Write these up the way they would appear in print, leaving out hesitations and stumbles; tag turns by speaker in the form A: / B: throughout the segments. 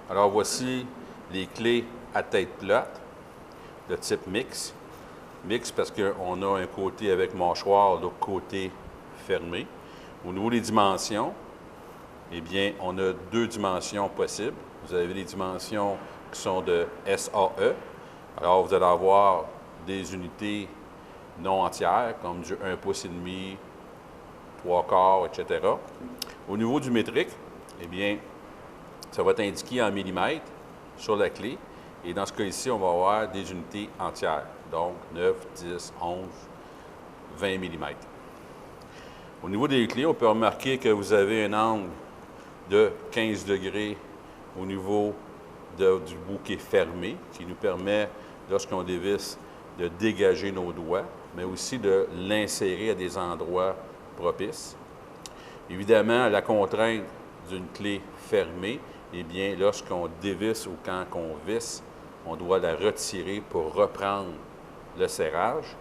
A: Alors voici les clés à tête plate de type mix. Mix parce qu'on a un côté avec mâchoire, l'autre côté fermé. Au niveau des dimensions, eh bien, on a deux dimensions possibles. Vous avez les dimensions qui sont de SAE. Alors, vous allez avoir des unités non entières, comme du 1 pouce et demi, 3/4, etc. Au niveau du métrique, eh bien, ça va être indiqué en millimètres sur la clé. Et dans ce cas ici, on va avoir des unités entières. Donc, 9, 10, 11, 20 mm. Au niveau des clés, on peut remarquer que vous avez un angle de 15 degrés au niveau du bout qui est fermé, qui nous permet, lorsqu'on dévisse, de dégager nos doigts, mais aussi de l'insérer à des endroits propices. Évidemment, la contrainte d'une clé fermée, eh bien, lorsqu'on dévisse ou quand on visse, on doit la retirer pour reprendre le serrage,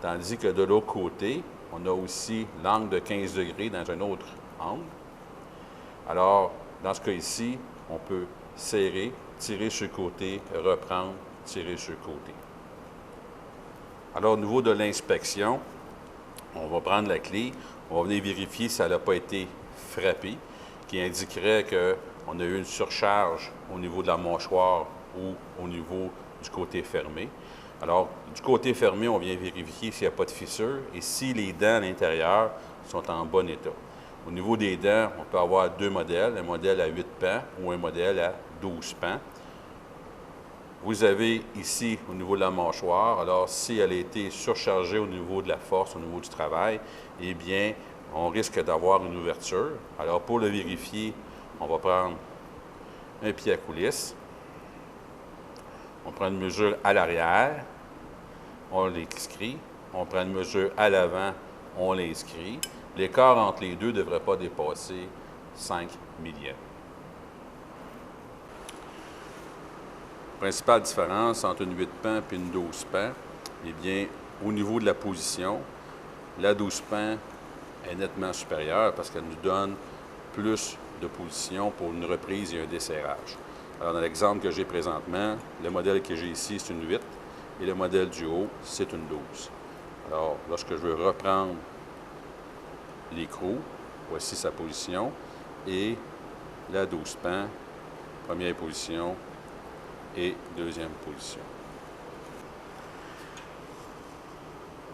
A: tandis que de l'autre côté, on a aussi l'angle de 15 degrés dans un autre angle. Alors, dans ce cas ici, on peut serrer, tirer sur le côté, reprendre, tirer sur le côté. Alors, au niveau de l'inspection, on va prendre la clé, on va venir vérifier si elle n'a pas été frappée, qui indiquerait qu'on a eu une surcharge au niveau de la mâchoire ou au niveau du côté fermé. Alors, du côté fermé, on vient vérifier s'il n'y a pas de fissure et si les dents à l'intérieur sont en bon état. Au niveau des dents, on peut avoir deux modèles, un modèle à 8 pans ou un modèle à 12 pans. Vous avez ici, au niveau de la mâchoire, alors si elle a été surchargée au niveau de la force, au niveau du travail, eh bien, on risque d'avoir une ouverture. Alors, pour le vérifier, on va prendre un pied à coulisse. On prend une mesure à l'arrière, on l'inscrit. On prend une mesure à l'avant, on l'inscrit. L'écart entre les deux ne devrait pas dépasser 5 millièmes. Principale différence entre une 8 pans et une 12 pans, eh bien, au niveau de la position, la 12 pans est nettement supérieure parce qu'elle nous donne plus de position pour une reprise et un desserrage. Alors, dans l'exemple que j'ai présentement, le modèle que j'ai ici, c'est une 8 et le modèle du haut, c'est une 12. Alors, lorsque je veux reprendre l'écrou, voici sa position et la 12 pans, première position et deuxième position.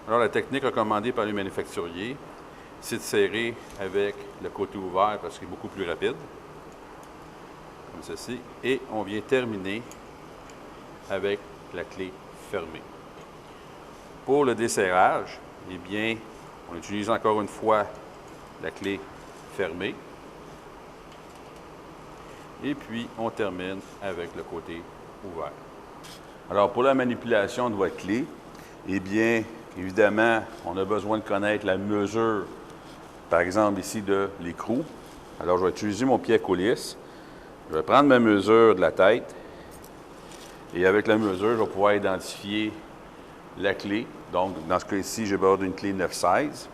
A: Alors, la technique recommandée par les manufacturiers, c'est de serrer avec le côté ouvert parce qu'il est beaucoup plus rapide, comme ceci, et on vient terminer avec la clé fermée. Pour le desserrage, eh bien, on utilise encore une fois la clé fermée, et puis on termine avec le côté ouvert. Alors, pour la manipulation de votre clé, eh bien, évidemment, on a besoin de connaître la mesure, par exemple ici, de l'écrou. Alors, je vais utiliser mon pied à coulisse. Je vais prendre ma mesure de la tête et avec la mesure, je vais pouvoir identifier la clé. Donc, dans ce cas-ci, j'ai besoin d'une clé 9/16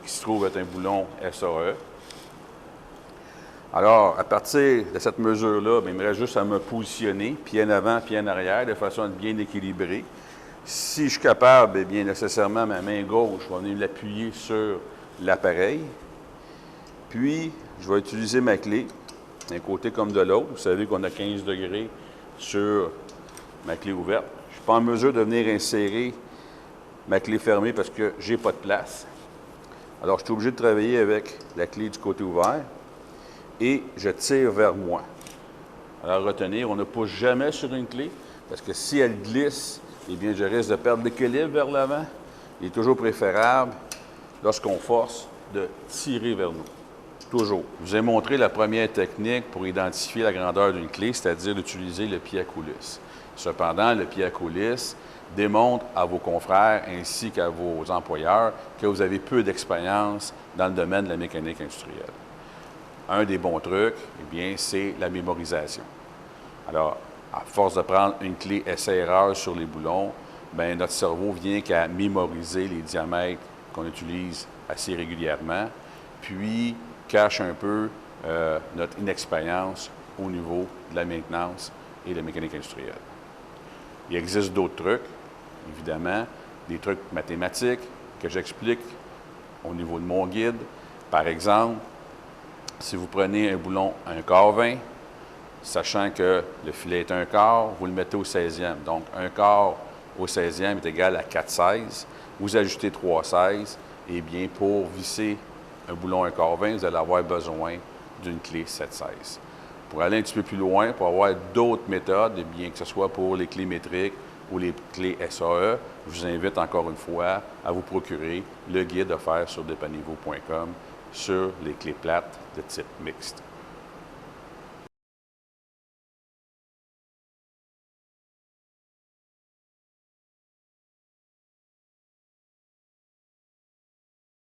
A: qui se trouve être un boulon SAE. Alors, à partir de cette mesure-là, il me reste juste à me positionner, pied en avant, pied en arrière, de façon à être bien équilibré. Si je suis capable, eh bien, nécessairement, ma main gauche, je vais venir l'appuyer sur l'appareil. Puis, je vais utiliser ma clé, d'un côté comme de l'autre. Vous savez qu'on a 15 degrés sur ma clé ouverte. Je ne suis pas en mesure de venir insérer ma clé fermée parce que je n'ai pas de place. Alors, je suis obligé de travailler avec la clé du côté ouvert et je tire vers moi. Alors, retenir, on ne pousse jamais sur une clé parce que si elle glisse, eh bien, je risque de perdre l'équilibre vers l'avant. Il est toujours préférable, lorsqu'on force, de tirer vers nous. Toujours. Je vous ai montré la première technique pour identifier la grandeur d'une clé, c'est-à-dire d'utiliser le pied à coulisse. Cependant, le pied à coulisse démontre à vos confrères ainsi qu'à vos employeurs que vous avez peu d'expérience dans le domaine de la mécanique industrielle. Un des bons trucs, eh bien, c'est la mémorisation. Alors, à force de prendre une clé essai-erreur sur les boulons, bien, notre cerveau vient qu'à mémoriser les diamètres qu'on utilise assez régulièrement, puis cache un peu notre inexpérience au niveau de la maintenance et de la mécanique industrielle. Il existe d'autres trucs, évidemment, des trucs mathématiques que j'explique au niveau de mon guide. Par exemple, si vous prenez un boulon à 1 quart 20, sachant que le filet est 1 quart, vous le mettez au 16e. Donc, 1 quart au 16e est égal à 4/16. Vous ajoutez 3/16. Et bien, pour visser un boulon 1 quart 20, vous allez avoir besoin d'une clé 7/16. Pour aller un petit peu plus loin, pour avoir d'autres méthodes, eh bien que ce soit pour les clés métriques ou les clés SAE, je vous invite encore une fois à vous procurer le guide offert sur depanivo.com sur les clés plates de type mixte.